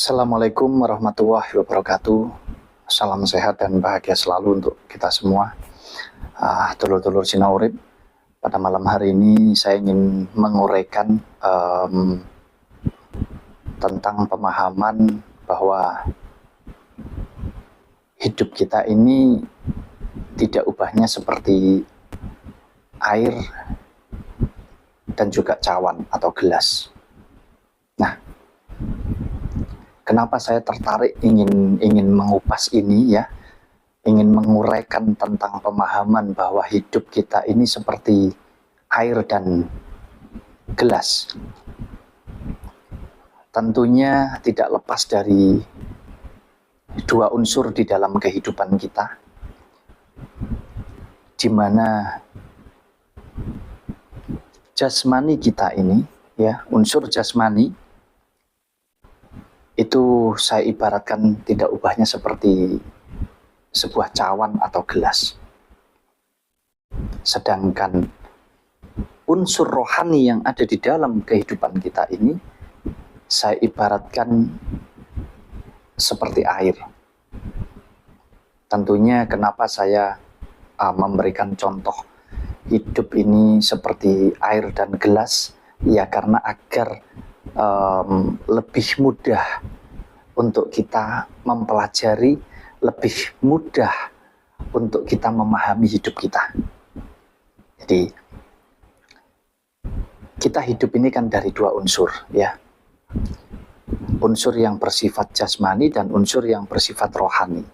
Assalamualaikum warahmatullahi wabarakatuh. Salam sehat dan bahagia selalu untuk kita semua. Dulur-dulur Sinaurip, pada malam hari ini saya ingin menguraikan tentang pemahaman bahwa hidup kita ini tidak ubahnya seperti air dan juga cawan atau gelas. Nah, kenapa saya tertarik ingin mengupas ini ya, ingin menguraikan tentang pemahaman bahwa hidup kita ini seperti air dan gelas. Tentunya tidak lepas dari dua unsur di dalam kehidupan kita, di mana jasmani kita ini ya, unsur jasmani itu saya ibaratkan tidak ubahnya seperti sebuah cawan atau gelas. Sedangkan unsur rohani yang ada di dalam kehidupan kita ini saya ibaratkan seperti air. Tentunya kenapa saya memberikan contoh hidup ini seperti air dan gelas, ya karena agar lebih mudah untuk kita mempelajari, lebih mudah untuk kita memahami hidup kita. Jadi kita hidup ini kan dari dua unsur ya, unsur yang bersifat jasmani dan unsur yang bersifat rohani,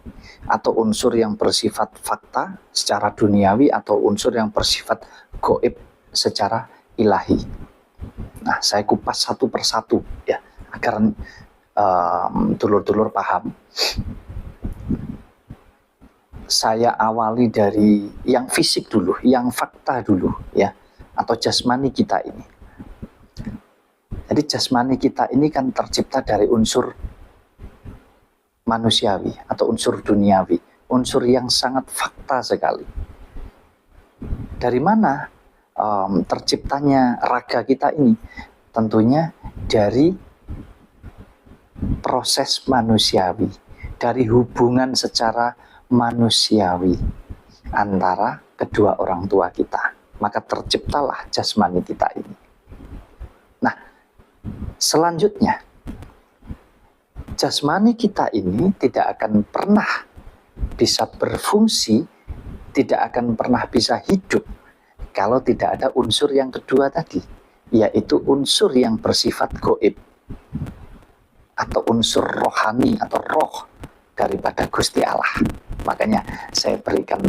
atau unsur yang bersifat fakta secara duniawi atau unsur yang bersifat goib secara ilahi. Nah, saya kupas satu persatu ya, agar dulur-dulur paham. Saya awali dari yang fisik dulu, yang fakta dulu ya, atau jasmani kita ini. Jadi jasmani kita ini kan tercipta dari unsur manusiawi atau unsur duniawi, unsur yang sangat fakta sekali. Dari mana terciptanya raga kita ini? Tentunya dari proses manusiawi, dari hubungan secara manusiawi antara kedua orang tua kita. Maka terciptalah jasmani kita ini. Nah, selanjutnya jasmani kita ini tidak akan pernah bisa berfungsi, tidak akan pernah bisa hidup kalau tidak ada unsur yang kedua tadi, yaitu unsur yang bersifat goib atau unsur rohani atau roh daripada Gusti Allah. Makanya saya berikan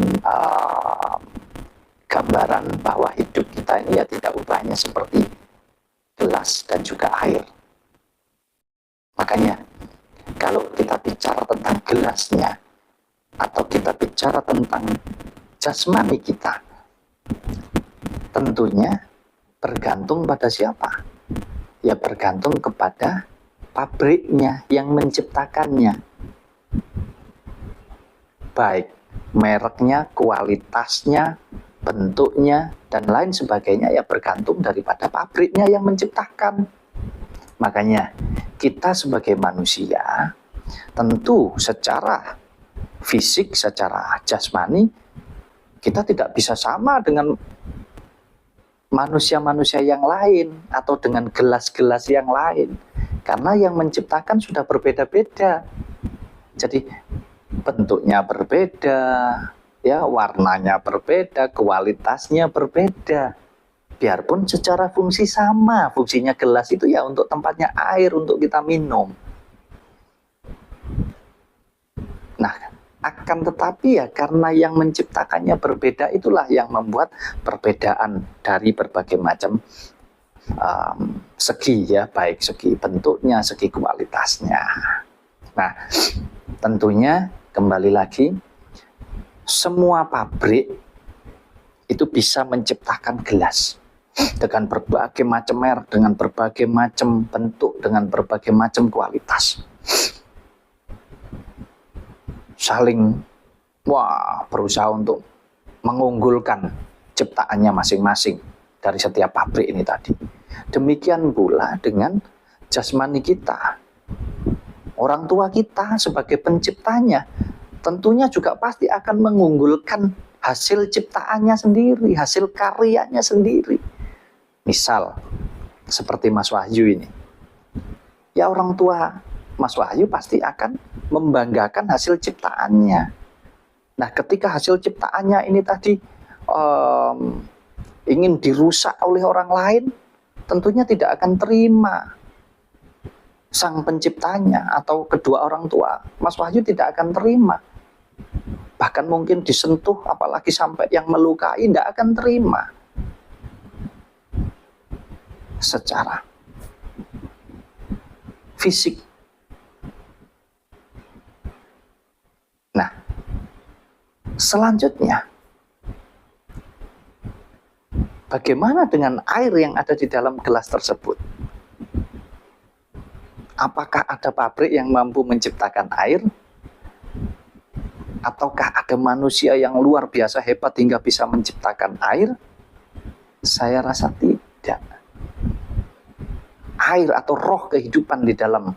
gambaran bahwa hidup kita ini ya tidak ubahnya seperti gelas dan juga air. Makanya kalau kita bicara tentang gelasnya atau kita bicara tentang jasmani kita, tentunya bergantung pada siapa? Ya bergantung kepada pabriknya yang menciptakannya. Baik mereknya, kualitasnya, bentuknya, dan lain sebagainya ya bergantung daripada pabriknya yang menciptakan. Makanya kita sebagai manusia tentu secara fisik, secara jasmani kita tidak bisa sama dengan manusia-manusia yang lain atau dengan gelas-gelas yang lain, karena yang menciptakan sudah berbeda-beda. Jadi bentuknya berbeda, ya warnanya berbeda, kualitasnya berbeda. Biarpun secara fungsi sama, fungsinya gelas itu ya untuk tempatnya air untuk kita minum. Nah, akan tetapi ya karena yang menciptakannya berbeda, itulah yang membuat perbedaan dari berbagai macam segi ya, baik segi bentuknya, segi kualitasnya. Nah, tentunya kembali lagi, semua pabrik itu bisa menciptakan gelas dengan berbagai macam merek, dengan berbagai macam bentuk, dengan berbagai macam kualitas. Saling berusaha untuk mengunggulkan ciptaannya masing-masing dari setiap pabrik ini tadi. Demikian pula dengan jasmani kita. orang tua kita sebagai penciptanya tentunya juga pasti akan mengunggulkan hasil ciptaannya sendiri, hasil karyanya sendiri. Misal seperti Mas Wahyu ini, ya orang tua Mas Wahyu pasti akan membanggakan hasil ciptaannya. Nah, ketika hasil ciptaannya ini tadi ingin dirusak oleh orang lain, tentunya tidak akan terima. Sang penciptanya atau kedua orang tua Mas Wahyu tidak akan terima. Bahkan mungkin disentuh, apalagi sampai yang melukai, tidak akan terima. Secara fisik. Nah, selanjutnya, bagaimana dengan air yang ada di dalam gelas tersebut? Apakah ada pabrik yang mampu menciptakan air? Ataukah ada manusia yang luar biasa hebat hingga bisa menciptakan air? Saya rasa tidak. Air atau roh kehidupan di dalam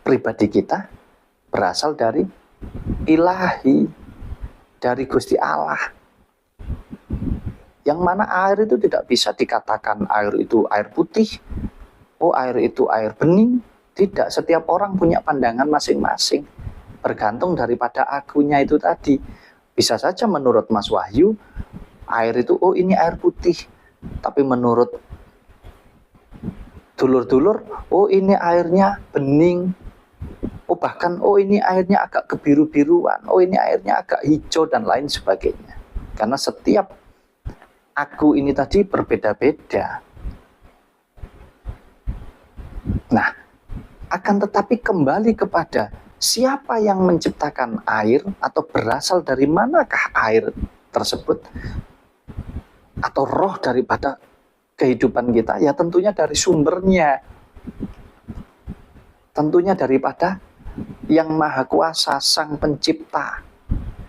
pribadi kita berasal dari ilahi, dari Gusti Allah. Yang mana air itu tidak bisa dikatakan air itu air putih, oh air itu air bening. Tidak, setiap orang punya pandangan masing-masing. Bergantung daripada akunya itu tadi. Bisa saja menurut Mas Wahyu, air itu, oh ini air putih. Tapi menurut dulur-dulur, oh ini airnya bening. Oh bahkan, oh ini airnya agak kebiru-biruan. Oh ini airnya agak hijau dan lain sebagainya. Karena setiap aku ini tadi berbeda-beda. Nah, akan tetapi kembali kepada siapa yang menciptakan air atau berasal dari manakah air tersebut atau roh daripada kehidupan kita, ya tentunya dari sumbernya, tentunya daripada yang maha kuasa, sang pencipta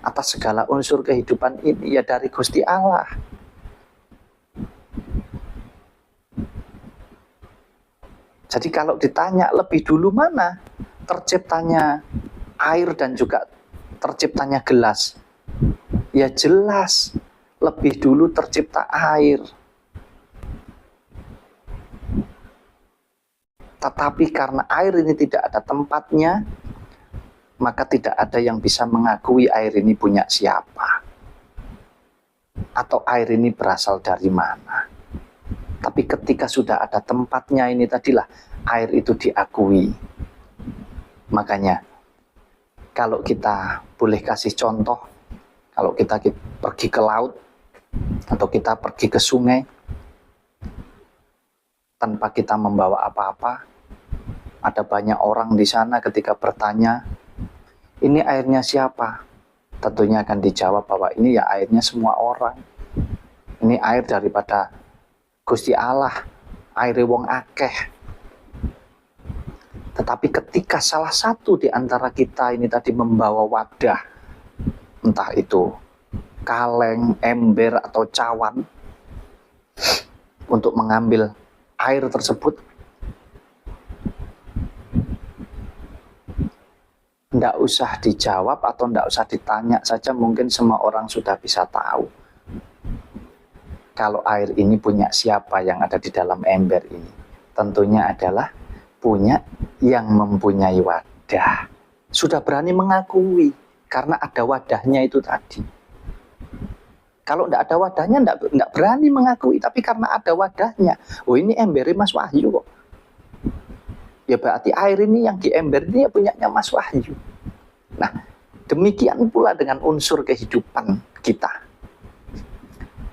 atas segala unsur kehidupan ini, ya dari Gusti Allah. Jadi kalau ditanya lebih dulu mana terciptanya air dan juga terciptanya gelas, ya jelas lebih dulu tercipta air. Tetapi karena air ini tidak ada tempatnya, maka tidak ada yang bisa mengakui air ini punya siapa atau air ini berasal dari mana. Tapi ketika sudah ada tempatnya ini tadilah air itu diakui. Makanya kalau kita boleh kasih contoh, kalau kita pergi ke laut atau kita pergi ke sungai tanpa kita membawa apa-apa, ada banyak orang di sana ketika bertanya, ini airnya siapa? Tentunya akan dijawab bahwa ini ya airnya semua orang. Ini air daripada Gusti Allah, air wong akeh. Tetapi ketika salah satu di antara kita ini tadi membawa wadah, entah itu kaleng, ember, atau cawan, untuk mengambil air tersebut, tidak usah dijawab atau tidak usah ditanya saja, mungkin semua orang sudah bisa tahu kalau air ini punya siapa yang ada di dalam ember ini. Tentunya adalah punya yang mempunyai wadah. Sudah berani mengakui karena ada wadahnya itu tadi. Kalau tidak ada wadahnya tidak berani mengakui, tapi karena ada wadahnya, oh ini embernya Mas Wahyu kok. Ya berarti air ini yang di ember ini ya punyanya Mas Wahyu. Nah, demikian pula dengan unsur kehidupan kita.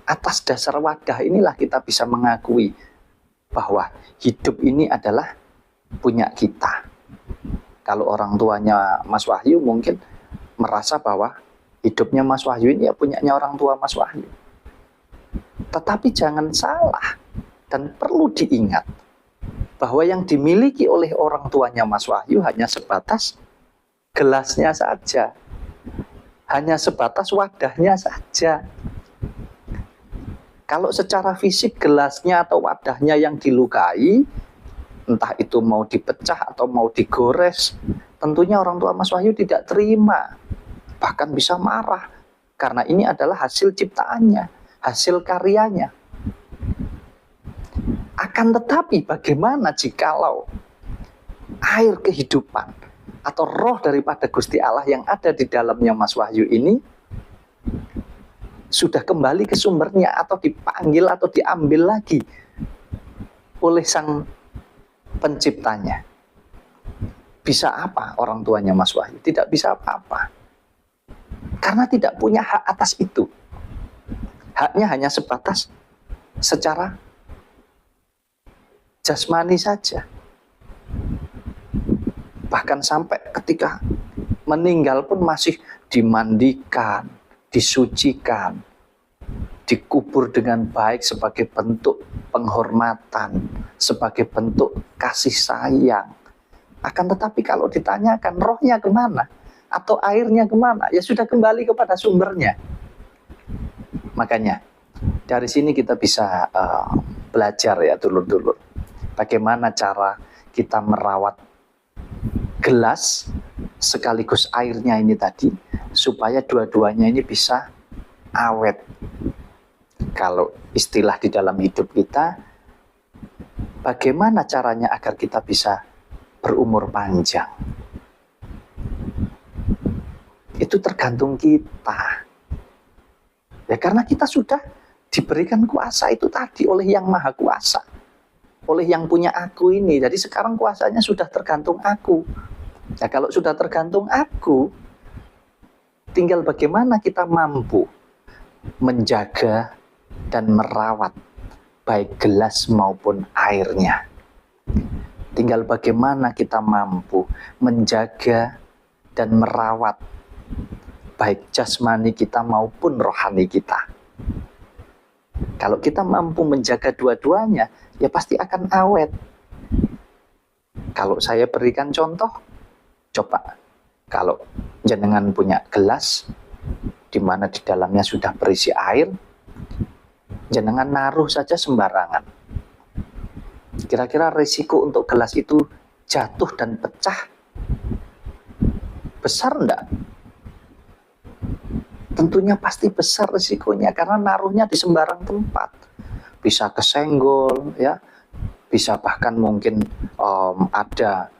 Atas dasar wadah inilah kita bisa mengakui bahwa hidup ini adalah punya kita. Kalau orang tuanya Mas Wahyu mungkin merasa bahwa hidupnya Mas Wahyu ini ya punyanya orang tua Mas Wahyu. Tetapi jangan salah dan perlu diingat bahwa yang dimiliki oleh orang tuanya Mas Wahyu hanya sebatas gelasnya saja. Hanya sebatas wadahnya saja. Kalau secara fisik gelasnya atau wadahnya yang dilukai, entah itu mau dipecah atau mau digores, tentunya orang tua Mas Wahyu tidak terima, bahkan bisa marah, karena ini adalah hasil ciptaannya, hasil karyanya. Akan tetapi bagaimana jikalau air kehidupan atau roh daripada Gusti Allah yang ada di dalamnya Mas Wahyu ini sudah kembali ke sumbernya, atau dipanggil atau diambil lagi oleh sang penciptanya? Bisa apa orang tuanya Mas Wahyu? Tidak bisa apa-apa, karena tidak punya hak atas itu. Haknya hanya sebatas secara jasmani saja. Bahkan sampai ketika meninggal pun masih dimandikan, disucikan, dikubur dengan baik sebagai bentuk penghormatan, sebagai bentuk kasih sayang. Akan tetapi kalau ditanyakan rohnya kemana atau airnya kemana, ya sudah kembali kepada sumbernya. Makanya dari sini kita bisa belajar ya dulur-dulur, bagaimana cara kita merawat gelas sekaligus airnya ini tadi, supaya dua-duanya ini bisa awet. Kalau istilah di dalam hidup kita, bagaimana caranya agar kita bisa berumur panjang? Itu tergantung kita. Ya karena kita sudah diberikan kuasa itu tadi oleh Yang Maha Kuasa, oleh yang punya aku ini. Jadi sekarang kuasanya sudah tergantung aku. Nah, kalau sudah tergantung aku, tinggal bagaimana kita mampu menjaga dan merawat baik gelas maupun airnya. Tinggal bagaimana kita mampu menjaga dan merawat baik jasmani kita maupun rohani kita. Kalau kita mampu menjaga dua-duanya, ya pasti akan awet. Kalau saya berikan contoh, coba kalau jenengan punya gelas di mana di dalamnya sudah berisi air, jenengan naruh saja sembarangan. Kira-kira risiko untuk gelas itu jatuh dan pecah besar enggak? Tentunya pasti besar risikonya, karena naruhnya di sembarang tempat. Bisa kesenggol, ya, bisa bahkan mungkin ada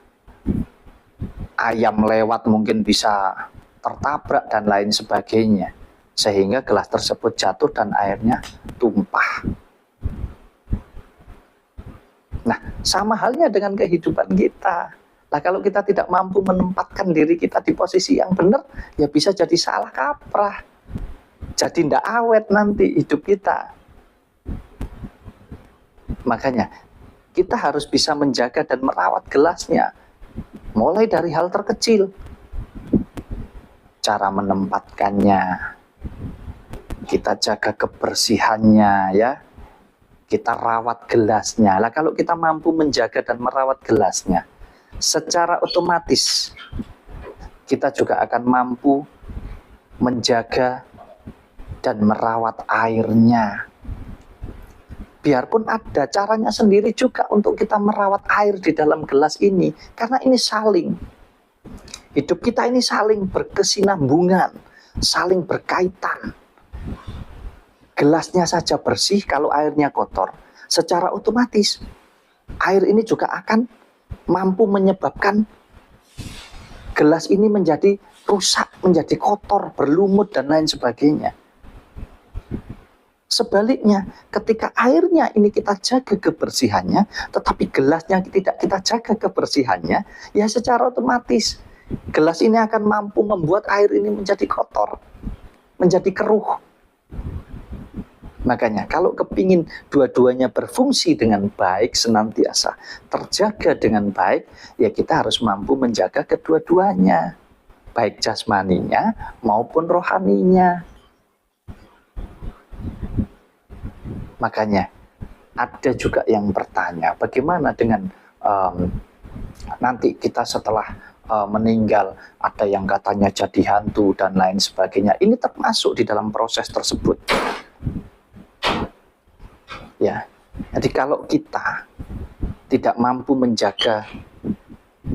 ayam lewat, mungkin bisa tertabrak dan lain sebagainya, sehingga gelas tersebut jatuh dan airnya tumpah. Nah, sama halnya dengan kehidupan kita. Nah, kalau kita tidak mampu menempatkan diri kita di posisi yang benar, ya bisa jadi salah kaprah, jadi tidak awet nanti hidup kita. Makanya kita harus bisa menjaga dan merawat gelasnya, mulai dari hal terkecil, cara menempatkannya, kita jaga kebersihannya, ya, kita rawat gelasnya. Lah kalau kita mampu menjaga dan merawat gelasnya, secara otomatis kita juga akan mampu menjaga dan merawat airnya. Biarpun ada caranya sendiri juga untuk kita merawat air di dalam gelas ini, karena ini saling. Hidup kita ini saling berkesinambungan, saling berkaitan. Gelasnya saja bersih, kalau airnya kotor, secara otomatis air ini juga akan mampu menyebabkan gelas ini menjadi rusak, menjadi kotor, berlumut dan lain sebagainya. Sebaliknya, ketika airnya ini kita jaga kebersihannya, tetapi gelasnya tidak kita jaga kebersihannya, ya secara otomatis gelas ini akan mampu membuat air ini menjadi kotor, menjadi keruh. Makanya kalau kepingin dua-duanya berfungsi dengan baik, senantiasa terjaga dengan baik, ya kita harus mampu menjaga kedua-duanya, baik jasmaninya maupun rohaninya. Makanya ada juga yang bertanya, bagaimana dengan nanti kita setelah meninggal, ada yang katanya jadi hantu dan lain sebagainya. Ini termasuk di dalam proses tersebut. Ya, jadi kalau kita tidak mampu menjaga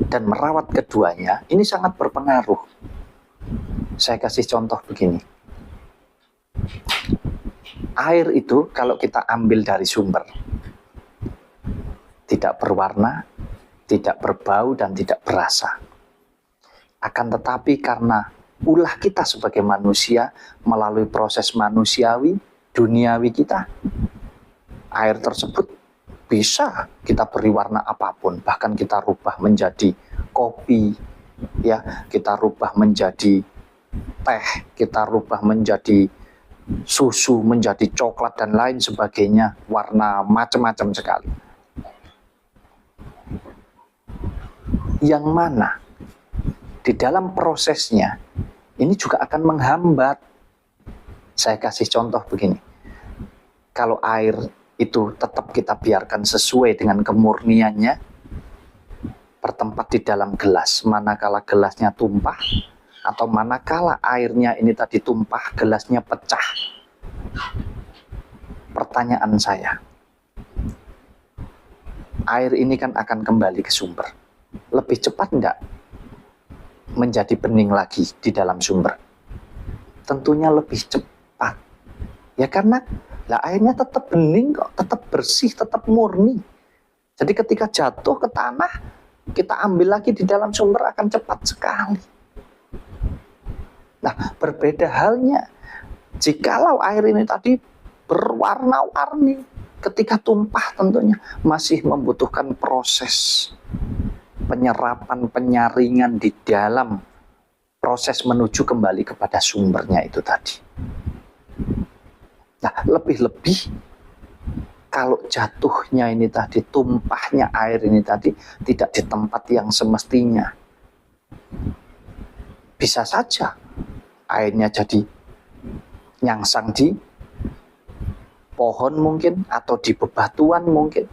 dan merawat keduanya, ini sangat berpengaruh. Saya kasih contoh begini. Air itu kalau kita ambil dari sumber, tidak berwarna, tidak berbau, dan tidak berasa. Akan tetapi karena ulah kita sebagai manusia, melalui proses manusiawi, duniawi kita, air tersebut bisa kita beri warna apapun. Bahkan kita rubah menjadi kopi, ya, kita rubah menjadi teh, kita rubah menjadi susu, menjadi coklat, dan lain sebagainya. Warna macam-macam sekali. Yang mana di dalam prosesnya ini juga akan menghambat. Saya kasih contoh begini. Kalau air itu tetap kita biarkan sesuai dengan kemurniannya, bertempat di dalam gelas, manakala gelasnya tumpah, atau manakala airnya ini tadi tumpah, gelasnya pecah. Pertanyaan saya, air ini kan akan kembali ke sumber. Lebih cepat enggak menjadi bening lagi di dalam sumber? Tentunya lebih cepat. Ya karena airnya tetap bening kok, tetap bersih, tetap murni. Jadi ketika jatuh ke tanah, kita ambil lagi di dalam sumber akan cepat sekali. Nah, berbeda halnya jikalau air ini tadi berwarna-warni, ketika tumpah tentunya masih membutuhkan proses penyerapan, penyaringan di dalam proses menuju kembali kepada sumbernya itu tadi. Nah, lebih-lebih kalau jatuhnya ini tadi, tumpahnya air ini tadi tidak di tempat yang semestinya, bisa saja airnya jadi nyangsang di pohon mungkin, atau di bebatuan mungkin,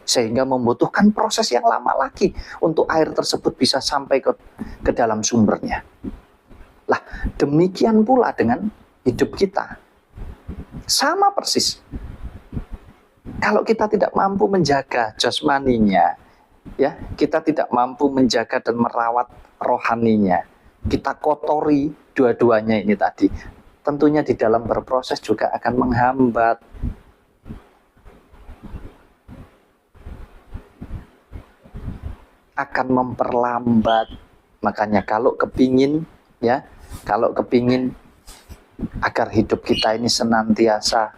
sehingga membutuhkan proses yang lama lagi untuk air tersebut bisa sampai ke dalam sumbernya. Lah, demikian pula dengan hidup kita. Sama persis. Kalau kita tidak mampu menjaga jasmaninya, ya, kita tidak mampu menjaga dan merawat rohaninya, kita kotori dua-duanya ini tadi, tentunya di dalam berproses juga akan menghambat. Akan memperlambat. Makanya kalau kepingin, ya, kalau kepingin agar hidup kita ini senantiasa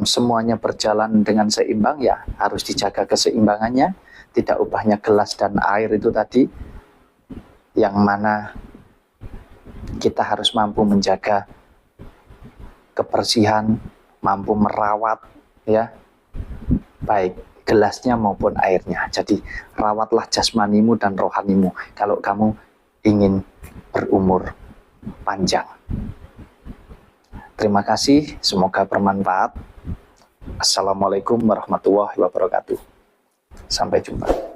semuanya berjalan dengan seimbang, ya harus dijaga keseimbangannya. Tidak ubahnya gelas dan air itu tadi, yang mana kita harus mampu menjaga kebersihan, mampu merawat, ya, baik gelasnya maupun airnya. Jadi rawatlah jasmanimu dan rohanimu kalau kamu ingin berumur panjang. Terima kasih, semoga bermanfaat. Assalamualaikum warahmatullahi wabarakatuh. Sampai jumpa.